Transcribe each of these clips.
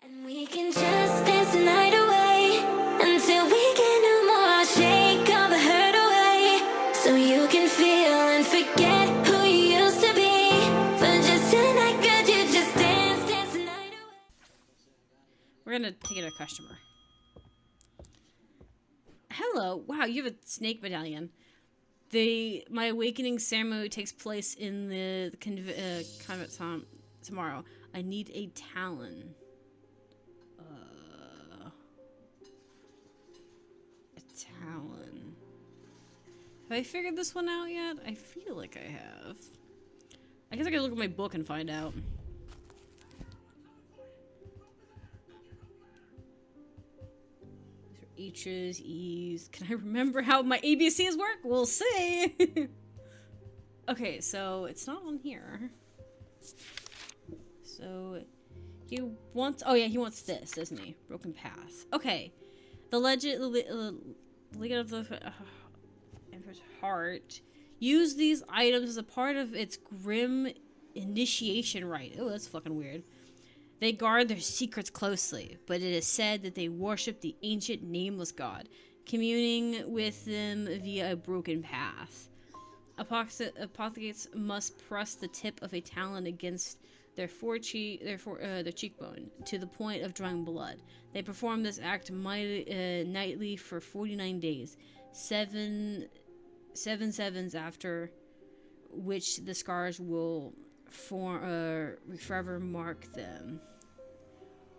And we can just dance the night away until we get no more. I'll shake all the hurt away so you can feel and forget who you used to be. For just tonight, could you just dance the night away? We're gonna take it to a customer. Hello. Wow, you have a snake medallion. My awakening ceremony takes place in the convent tomorrow. I need a talon. A talon. Have I figured this one out yet? I feel like I have. I guess I could look at my book and find out. H's, E's. Can I remember how my ABCs work? We'll see. Okay, so it's not on here. So he wants. Oh yeah, he wants this, doesn't he? Broken path. Okay, the legend of the Emperor's heart. Use these items as a part of its grim initiation rite. Oh, that's fucking weird. They guard their secrets closely, but it is said that they worship the ancient nameless god, communing with them via a broken path. Apothecates must press the tip of a talon against their cheekbone to the point of drawing blood. They perform this act nightly for 49 days, seven sevens after which the scars will forever mark them.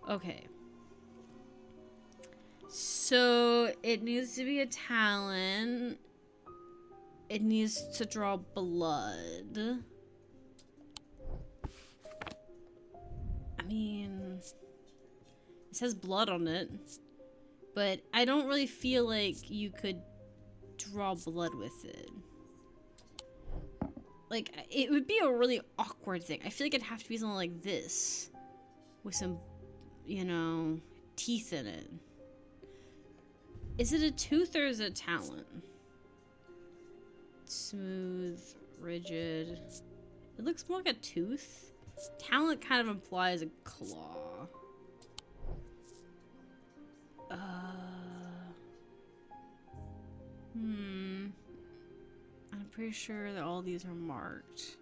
Okay. So it needs to be a talon. It needs to draw blood. I mean, it says blood on it, but I don't really feel like you could draw blood with it. Like, it would be a really awkward thing. I feel like it'd have to be something like this. With some, you know, teeth in it. Is it a tooth or is it a talon? Smooth, rigid. It looks more like a tooth. Talon kind of implies a claw. I'm pretty sure that all these are marked.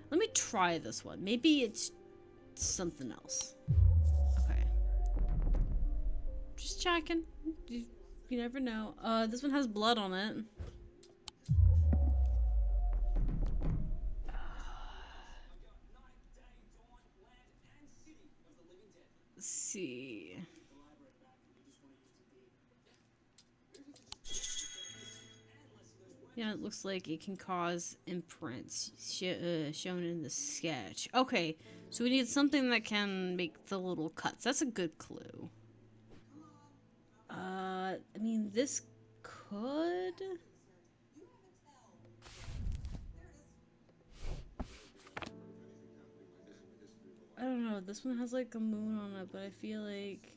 Let me try this one. Maybe it's something else. Okay. Just checking. You never know. This one has blood on it. Let's see. Yeah, it looks like it can cause imprints shown in the sketch. Okay, so we need something that can make the little cuts. That's a good clue. I mean, this could... I don't know, this one has like a moon on it, but I feel like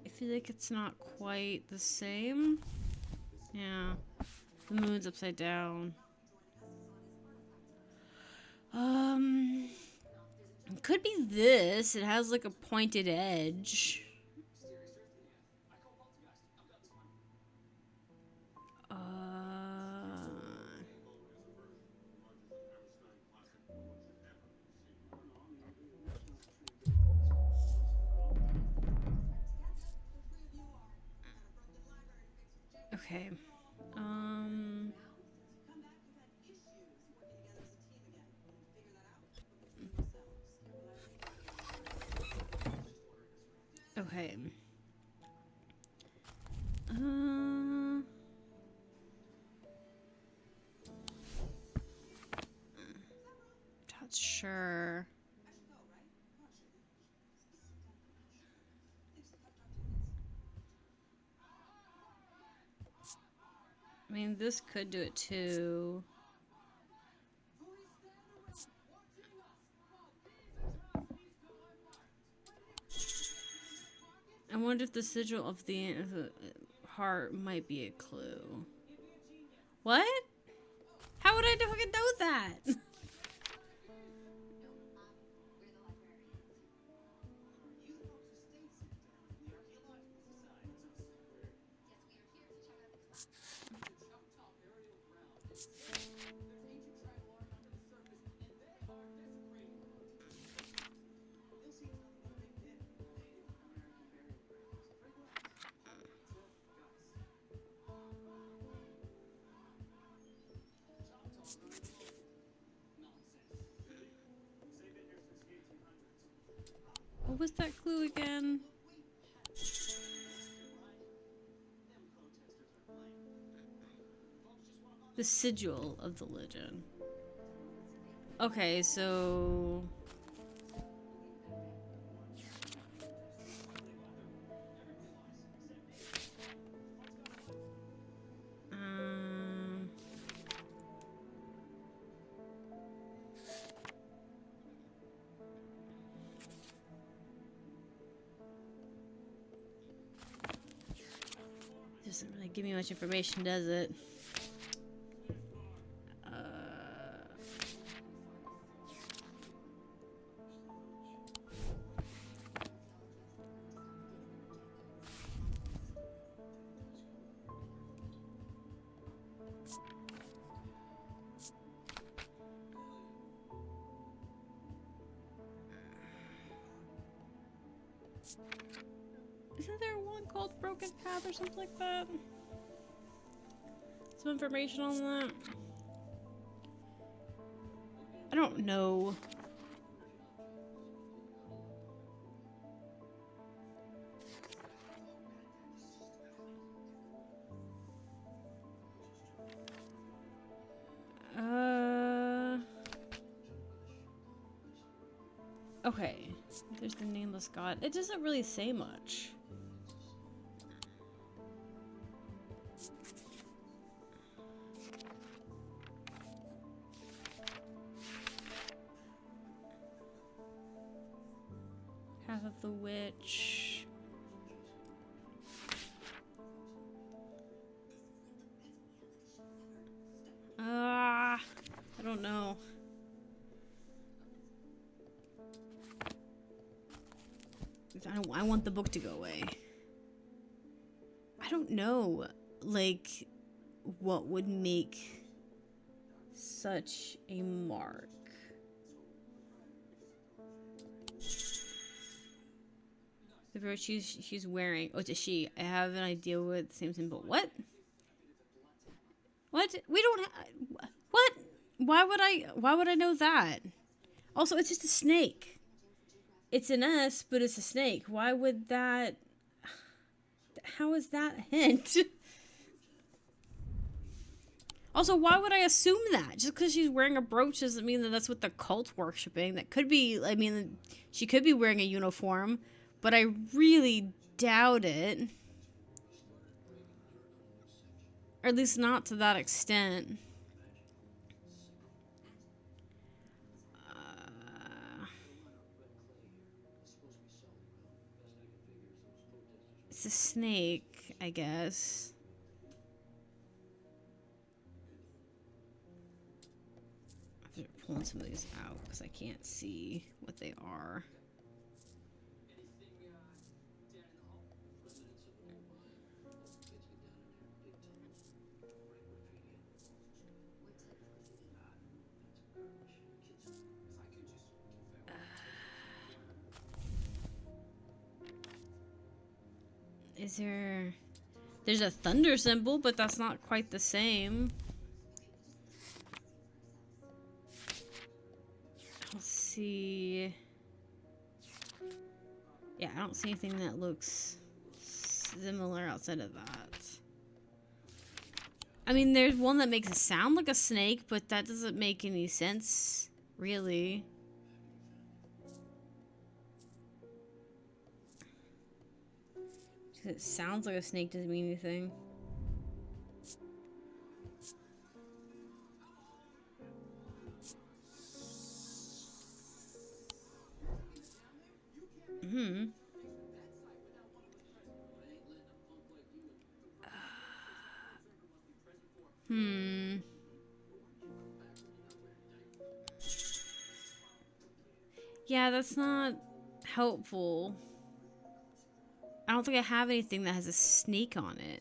it's not quite the same. Yeah, the moon's upside down. It could be this. It has like a pointed edge. Okay. Okay. Not sure. I mean, this could do it too. I wonder if the sigil of the heart might be a clue. What? How would I fucking know that? What was that clue again? The sigil of the legend. Okay, so... Doesn't really give me much information, does it? Isn't there one called Broken Path or something like that? Some information on that? I don't know. Okay. There's the nameless god. It doesn't really say much. Path of the Witch. I don't know. I want the book to go away. I don't know, like, what would make such a mark. The brooch she's wearing. Oh, it's a she. I have an idea what the same symbol. What? What? We don't have. What? Why would I know that? Also, it's just a snake. It's an S, but it's a snake. Why would that... How is that a hint? Also, why would I assume that? Just because she's wearing a brooch doesn't mean that that's what the cult's worshipping. That could be... I mean, she could be wearing a uniform, but I really doubt it. Or at least not to that extent. It's a snake, I guess. I have to pull some of these out because I can't see what they are. Is there... There's a thunder symbol, but that's not quite the same. Let's see... Yeah, I don't see anything that looks similar outside of that. I mean, there's one that makes it sound like a snake, but that doesn't make any sense, really. It sounds like a snake doesn't mean anything. Yeah, that's not helpful. I don't think I have anything that has a snake on it.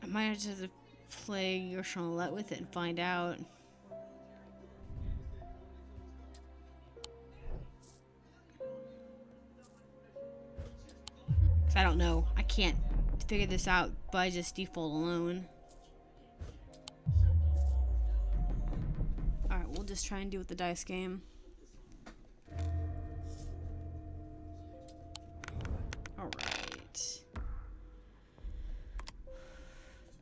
I might have to play Your Charlotte with it and find out. I don't know. I can't figure this out by just default alone. Alright, we'll just try and do with the dice game. Alright.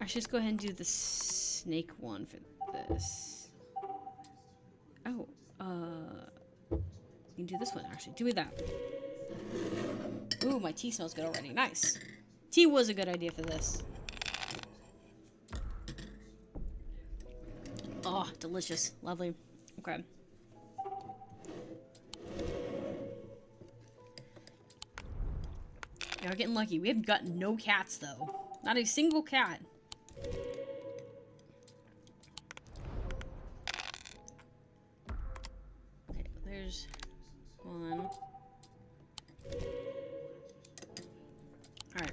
I should just go ahead and do the snake one for this. Oh, you can do this one actually. Do me that. Ooh, my tea smells good already. Nice. Tea was a good idea for this. Oh, delicious. Lovely. Okay. Yeah, we're getting lucky. We have gotten no cats, though. Not a single cat. Okay, there's one. Alright.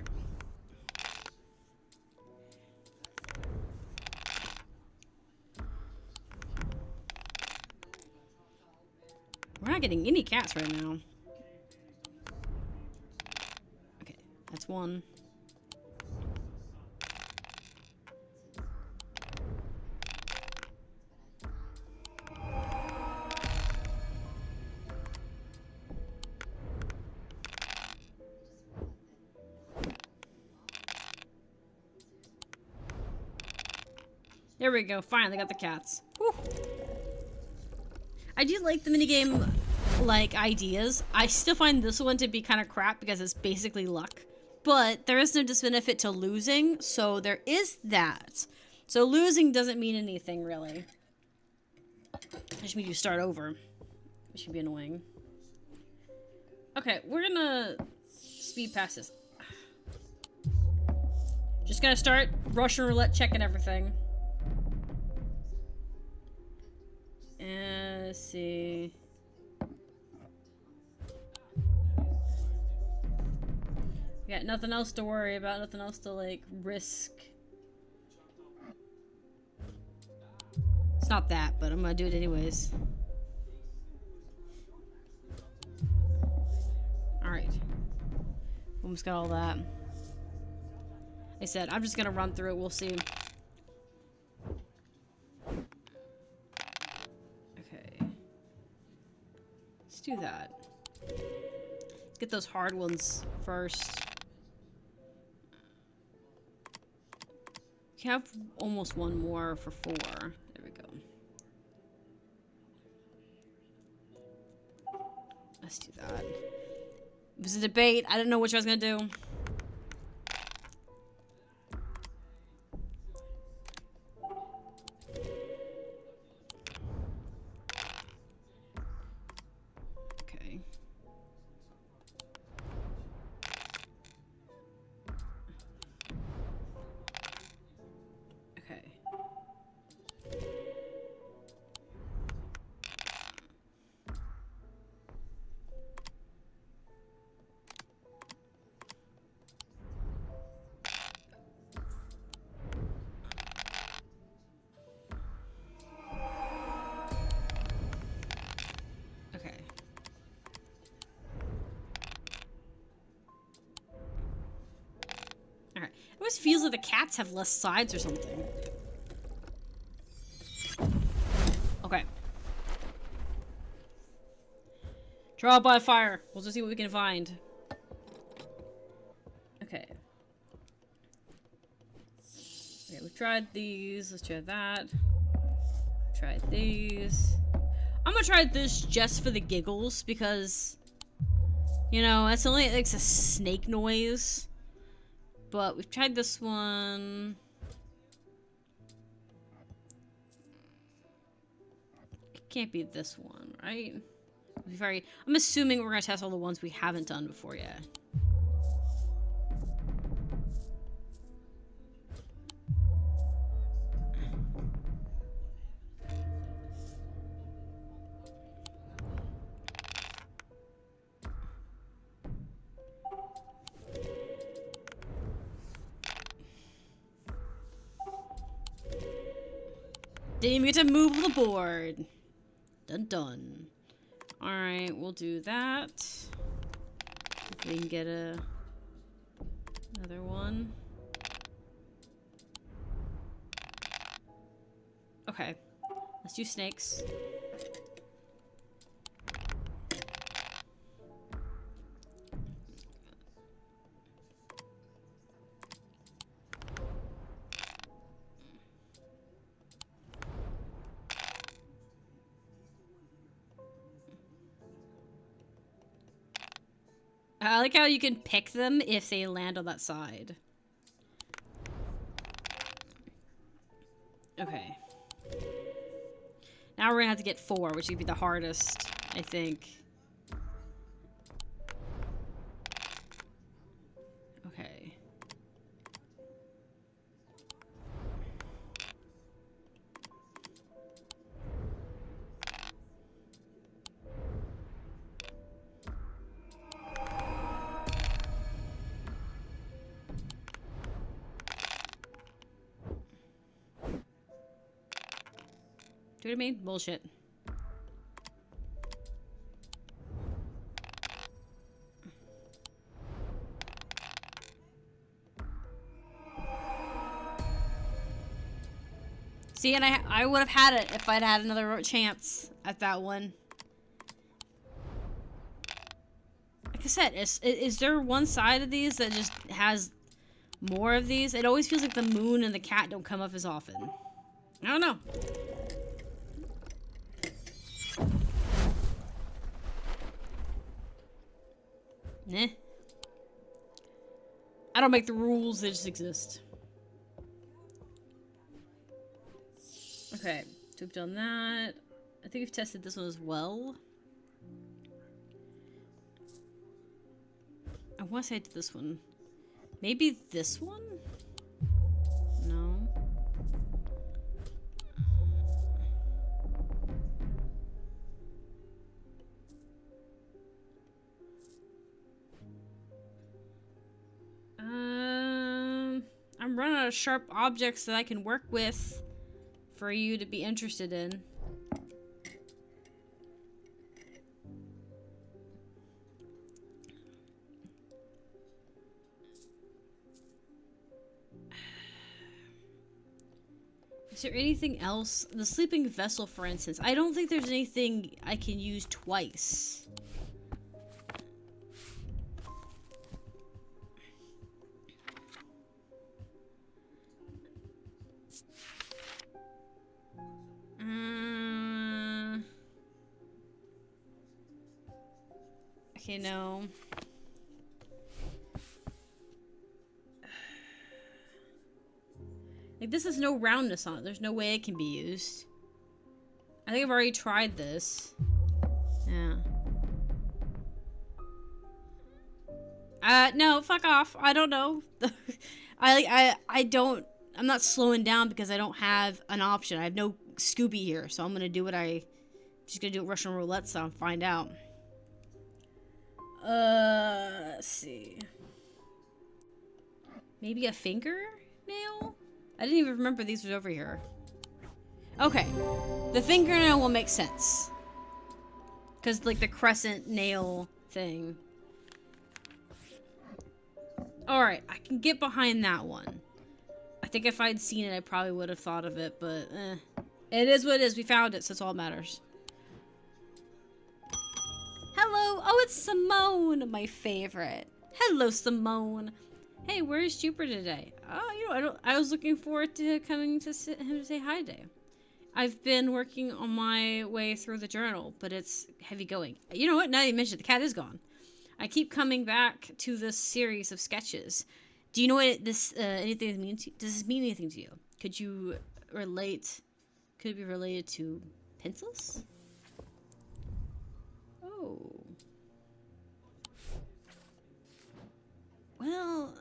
We're not getting any cats right now. Okay, that's one. There we go. Finally got the cats. Whew. I do like the minigame, like, ideas. I still find this one to be kind of crap because it's basically luck. But there is no disbenefit to losing, so there is that. So losing doesn't mean anything, really. It just means you start over, which can be annoying. Okay, we're gonna speed past this. Just gonna start Russian roulette checking everything. Let's see. We got nothing else to worry about, nothing else to, like, risk. It's not that, but I'm gonna do it anyways. Alright. Almost got all that. Like I said, I'm just gonna run through it, we'll see. Do that. Let's get those hard ones first. We have almost one more for 4. There we go. Let's do that. It was a debate. I didn't know which I was gonna do. It always feels like the cats have less sides or something. Okay. Draw by fire. We'll just see what we can find. Okay. Okay, we've tried these. Let's try that. Tried these. I'm gonna try this just for the giggles because, you know, it's only it makes a snake noise. But we've tried this one. It can't be this one, right? I'm assuming we're gonna test all the ones we haven't done before yet. Didn't even get to move the board. Dun dun. Alright, we'll do that. If we can get a Another one. Okay. Let's do snakes. I like how you can pick them if they land on that side. Okay. Now we're gonna have to get 4, which would be the hardest, I think. Okay. Do you know what I mean? Bullshit. See, and I would have had it if I'd had another chance at that one. Like I said, is there one side of these that just has more of these? It always feels like the moon and the cat don't come up as often. I don't know. Nah. I don't make the rules, they just exist. Okay, so we've done that. I think we've tested this one as well. I want to say I did this one. Maybe this one? No. I'm running out of sharp objects that I can work with for you to be interested in. Is there anything else? The sleeping vessel, for instance. I don't think there's anything I can use twice. Okay, no. Like, this has no roundness on it. There's no way it can be used. I think I've already tried this. Yeah. No, fuck off. I don't know. I don't... I'm not slowing down because I don't have an option. I have no Scooby here, so I'm gonna do what I'm just gonna do Russian roulette so and find out. Let's see. Maybe a fingernail? I didn't even remember these were over here. Okay. The fingernail will make sense. Because, like, the crescent nail thing. Alright, I can get behind that one. I think if I'd seen it, I probably would have thought of it, but, It is what it is. We found it, so it's all that matters. Hello! Oh, it's Simone, my favorite. Hello, Simone. Hey, where's Jupiter today? Oh, you know, I was looking forward to coming to him to say hi today. I've been working on my way through the journal, but it's heavy going. You know what? Now you mentioned it, the cat is gone. I keep coming back to this series of sketches. Do you know what this anything means? Does this mean anything to you? Could you relate? Could it be related to pencils? Oh. Well.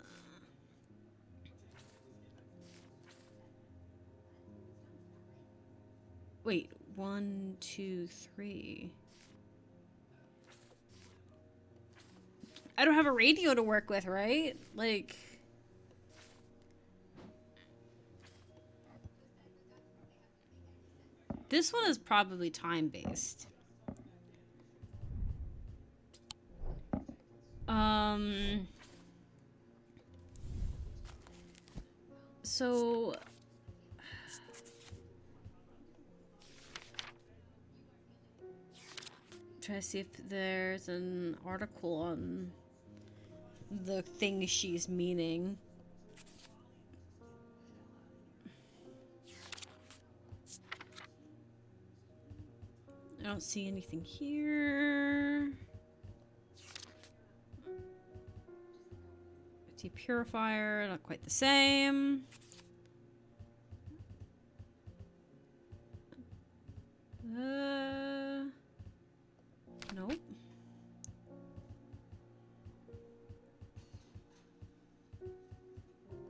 Wait, 1, 2, 3. I don't have a radio to work with, right? Like... This one is probably time-based. So try to see if there's an article on the thing she's meaning. I don't see anything here. Purifier, not quite the same. Nope.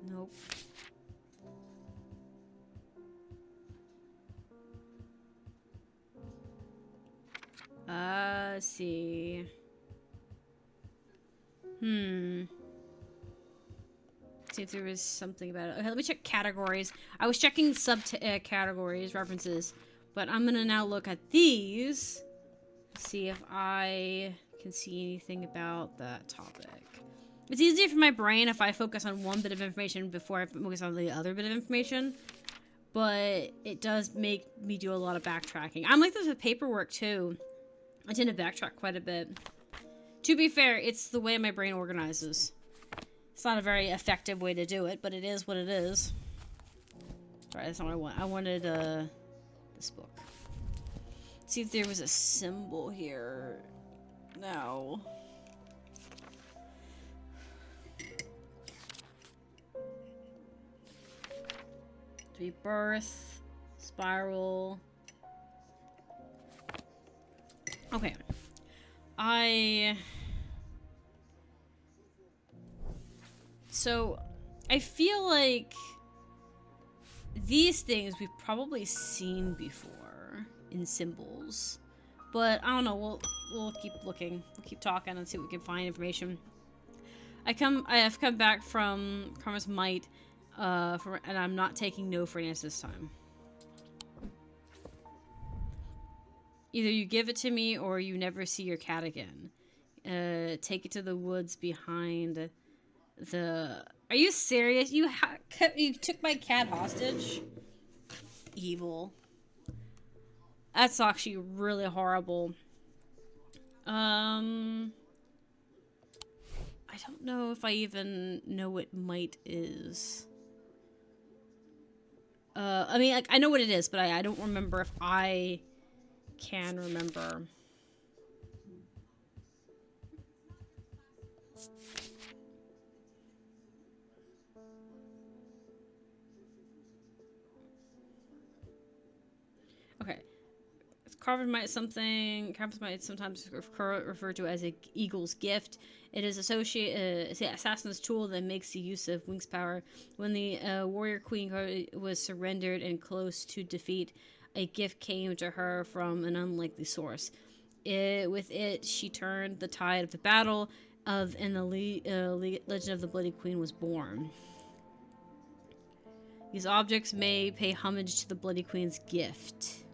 Nope. See. See if there was something about it. Okay, let me check categories. I was checking categories, references, but I'm gonna now look at these, see if I can see anything about that topic. It's easier for my brain if I focus on one bit of information before I focus on the other bit of information, but it does make me do a lot of backtracking. I'm like this with paperwork too. I tend to backtrack quite a bit. To be fair, it's the way my brain organizes. It's not a very effective way to do it, but it is what it is. Sorry, that's not what I want. I wanted this book. Let's see if there was a symbol here. No. Rebirth, spiral. Okay. So, I feel like these things we've probably seen before in symbols, but I don't know. We'll keep looking. We'll keep talking and see if we can find information. I have come back from Karma's Might, and I'm not taking no for an answer this time. Either you give it to me or you never see your cat again. Take it to the woods behind the... Are you serious? You took my cat hostage? Evil. That's actually really horrible. I don't know if I even know what might is. I mean, like, I know what it is, but I don't remember if I can remember. Okay. Carved might something. Carved might sometimes referred to as an eagle's gift. It is it's the assassin's tool that makes the use of wings power. When the warrior queen was surrendered and close to defeat, a gift came to her from an unlikely source. With it, she turned the tide of the battle, and the legend of the Bloody Queen was born. These objects may pay homage to the Bloody Queen's gifts.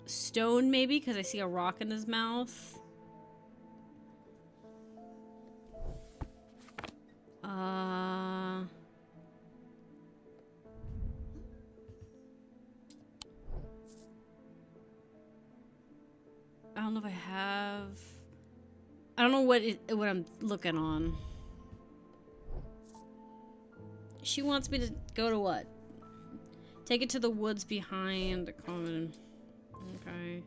Stone, maybe, because I see a rock in his mouth. I don't know if I have... I don't know what I'm looking on. She wants me to go to what? Take it to the woods behind the common. Okay.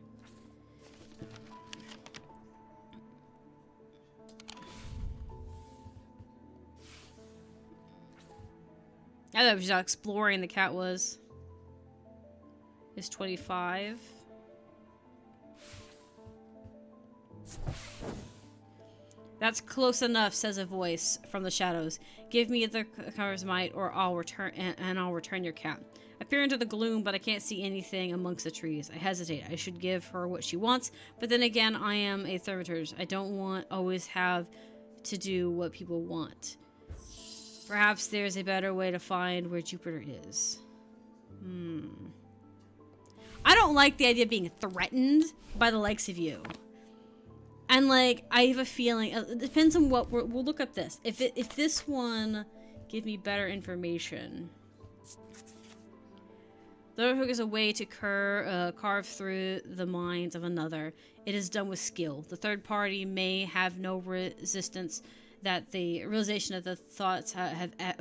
I thought it was just how exploring the cat was. Is 25. That's close enough, says a voice from the shadows. Give me the cover's might, or I'll return your cat. I peer into the gloom, but I can't see anything amongst the trees. I hesitate. I should give her what she wants, but then again, I am a thermaturge. I don't always have to do what people want. Perhaps there's a better way to find where Jupiter is. I don't like the idea of being threatened by the likes of you. And like, I have a feeling it depends on what we'll look up this. If this one give me better information. The hook is a way to carve through the minds of another. It is done with skill. The third party may have no resistance that the realization of the thoughts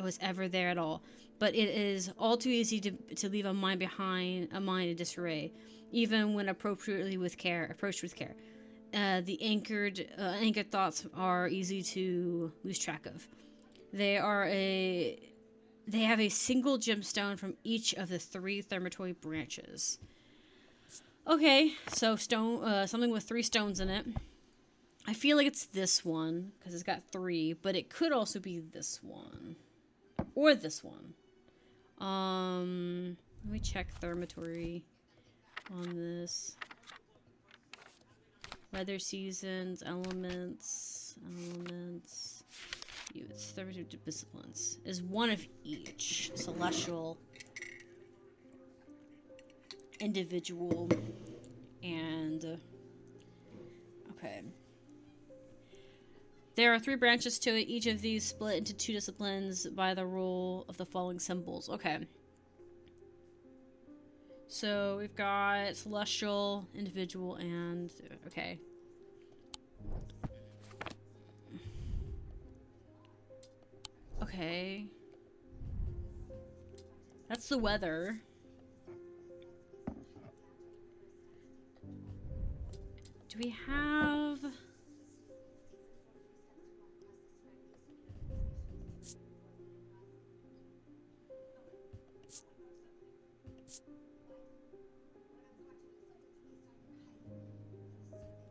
was ever there at all. But it is all too easy to leave a mind in disarray, even when approached with care. The anchored thoughts are easy to lose track of. They have a single gemstone from each of the 3 thermatory branches. Okay, so stone, something with 3 stones in it. I feel like it's this one because it's got 3, but it could also be this one or this one. Let me check thermatory on this. Weather seasons, elements. It's thermatory disciplines. Is one of each. Celestial, individual, and okay. There are 3 branches to it. Each of these split into 2 disciplines by the rule of the following symbols. Okay. So we've got celestial, individual, and okay. Okay. That's the weather. Do we have...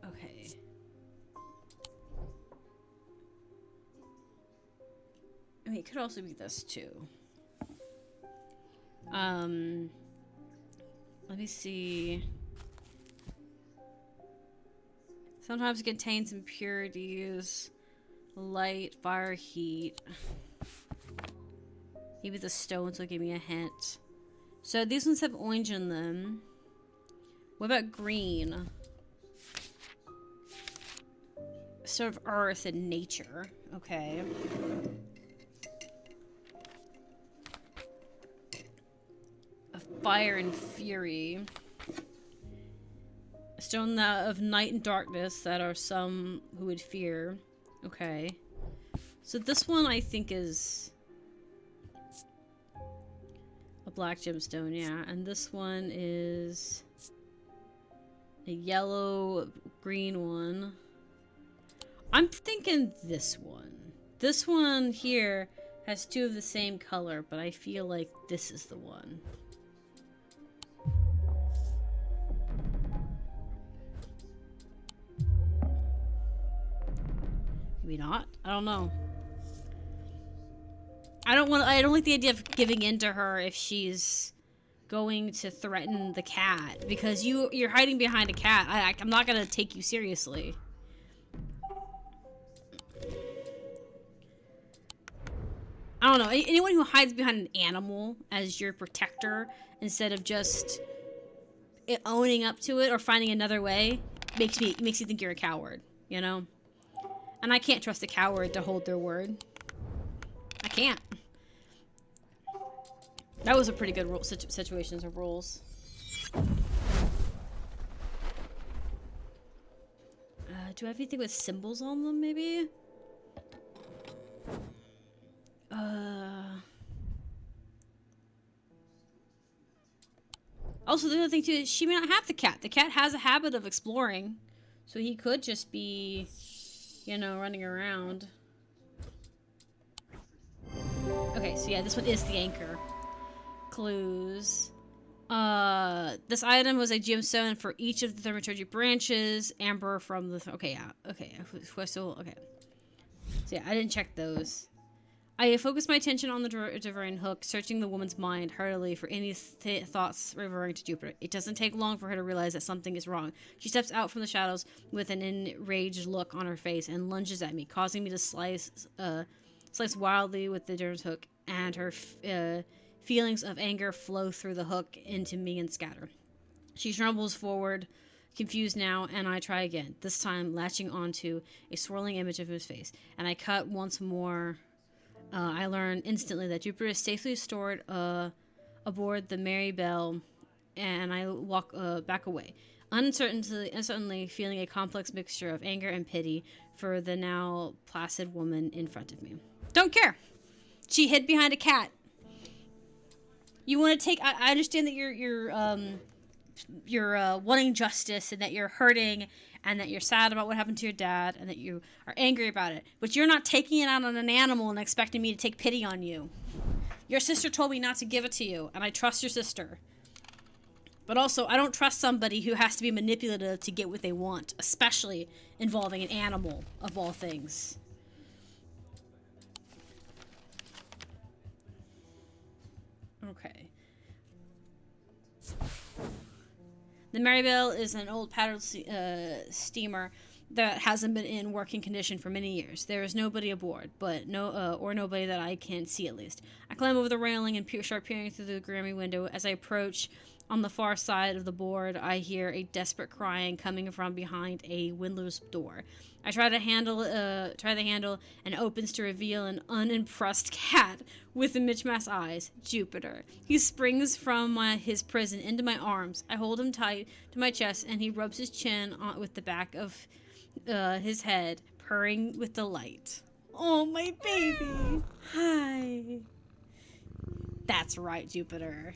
Okay. I mean, it could also be this too. Let me see. Sometimes it contains impurities, light, fire, heat. Maybe the stones will give me a hint. So these ones have orange in them. What about green? Sort of earth and nature. Okay. Fire and fury. A stone of night and darkness that are some who would fear. Okay. So this one I think is a black gemstone, yeah. And this one is a yellow green one. I'm thinking this one. This one here has 2 of the same color, but I feel like this is the one. Maybe not. I don't know. I don't like the idea of giving in to her if she's going to threaten the cat, because you're hiding behind a cat. I'm not gonna take you seriously. I don't know. Anyone who hides behind an animal as your protector instead of just owning up to it or finding another way makes you think you're a coward, you know? And I can't trust a coward to hold their word. I can't. That was a pretty good situations of rules. Do I have anything with symbols on them, maybe? Also, the other thing, too, is she may not have the cat. The cat has a habit of exploring. So he could just be, you know, running around. Okay, so yeah, this one is the anchor. Clues. This item was a gemstone for each of the thaumaturgy branches. Amber from the... Okay, yeah. Okay. Okay. So, yeah, I didn't check those. I focused my attention on the divine hook, searching the woman's mind heartily for any thoughts referring to Jupiter. It doesn't take long for her to realize that something is wrong. She steps out from the shadows with an enraged look on her face and lunges at me, causing me to slice wildly with the divine's hook, and her feelings of anger flow through the hook into me and scatter. She trembles forward Confused now, and I try again, this time latching onto a swirling image of his face. And I cut once more. I learn instantly that Jupiter is safely stored aboard the Mary Bell, and I walk back away, uncertainly feeling a complex mixture of anger and pity for the now placid woman in front of me. Don't care. She hid behind a cat. You want to take... I understand that you're wanting justice and that you're hurting and that you're sad about what happened to your dad and that you are angry about it. But you're not taking it out on an animal and expecting me to take pity on you. Your sister told me not to give it to you, and I trust your sister. But also, I don't trust somebody who has to be manipulative to get what they want, especially involving an animal, of all things. Okay. The Marybelle is an old paddle steamer that hasn't been in working condition for many years. There is nobody aboard, but nobody that I can see at least. I climb over the railing and start peering through the grimy window. As I approach, on the far side of the board, I hear a desperate crying coming from behind a windowless door. I try the handle, and it opens to reveal an unimpressed cat with mismatched eyes, Jupiter. He springs from his prison into my arms. I hold him tight to my chest, and he rubs his chin with the back of his head, purring with delight. Oh, my baby. Hi. That's right, Jupiter.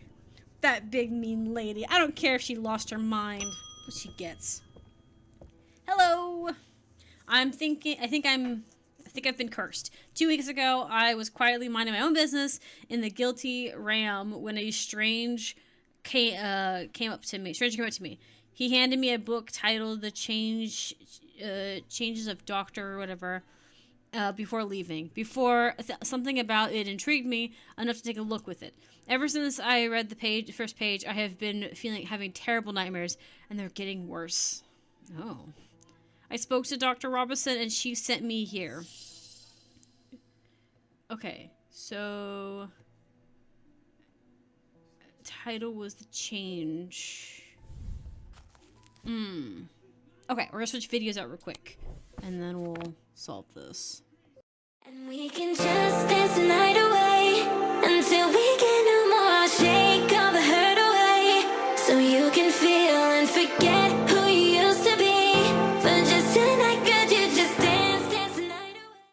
That big mean lady. I don't care if she lost her mind. What she gets. Hello. I think I've been cursed. 2 weeks ago, I was quietly minding my own business in the guilty ram when a stranger came up to me. He handed me a book titled "The Changes of Doctor" or whatever. Before leaving. Something about it intrigued me enough to take a look with it. Ever since I read the first page, I have been having terrible nightmares, and they're getting worse. Oh. I spoke to Dr. Robinson, and she sent me here. Okay, so... Title was The Change. Okay, we're gonna switch videos out real quick, and then we'll solve this. And we can just dance the night away until we get no more. I'll shake all the hurt away so you can feel and forget.